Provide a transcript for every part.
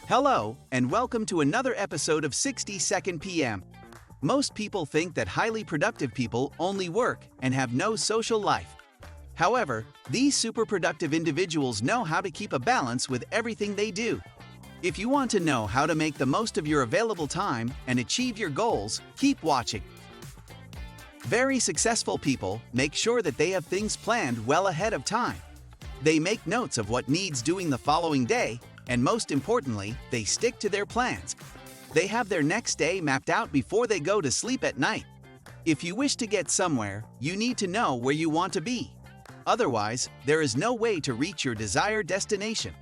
Hello, and welcome to another episode of 60 Second PM. Most people think that highly productive people only work and have no social life. However, these super productive individuals know how to keep a balance with everything they do. If you want to know how to make the most of your available time and achieve your goals, keep watching. Very successful people make sure that they have things planned well ahead of time. They make notes of what needs doing the following day, and most importantly, they stick to their plans. They have their next day mapped out before they go to sleep at night. If you wish to get somewhere, you need to know where you want to be. Otherwise, there is no way to reach your desired destination.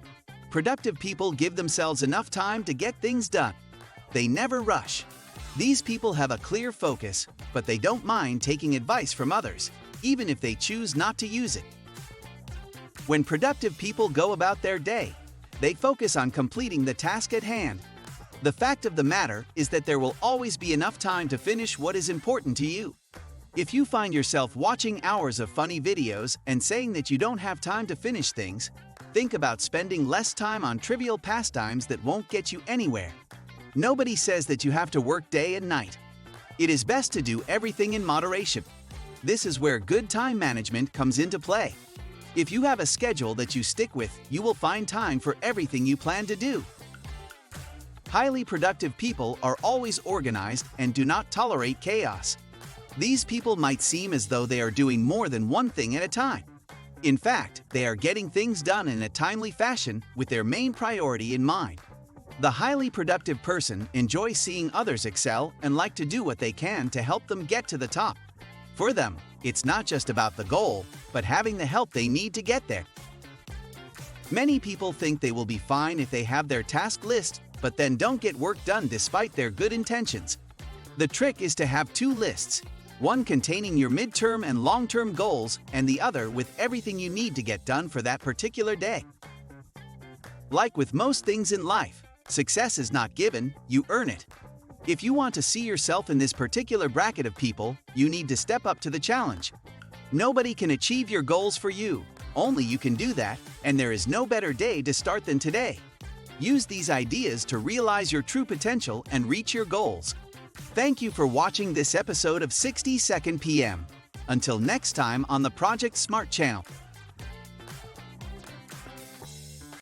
Productive people give themselves enough time to get things done. They never rush. These people have a clear focus, but they don't mind taking advice from others, even if they choose not to use it. When productive people go about their day, they focus on completing the task at hand. The fact of the matter is that there will always be enough time to finish what is important to you. If you find yourself watching hours of funny videos and saying that you don't have time to finish things, think about spending less time on trivial pastimes that won't get you anywhere. Nobody says that you have to work day and night. It is best to do everything in moderation. This is where good time management comes into play. If you have a schedule that you stick with, you will find time for everything you plan to do. Highly productive people are always organized and do not tolerate chaos. These people might seem as though they are doing more than one thing at a time. In fact, they are getting things done in a timely fashion with their main priority in mind. The highly productive person enjoys seeing others excel and like to do what they can to help them get to the top. For them, it's not just about the goal, but having the help they need to get there. Many people think they will be fine if they have their task list, but then don't get work done despite their good intentions. The trick is to have two lists, one containing your midterm and long-term goals, and the other with everything you need to get done for that particular day. Like with most things in life, success is not given, you earn it. If you want to see yourself in this particular bracket of people, you need to step up to the challenge. Nobody can achieve your goals for you. Only you can do that, and there is no better day to start than today. Use these ideas to realize your true potential and reach your goals. Thank you for watching this episode of 60 Second PM. Until next time on the Project Smart channel.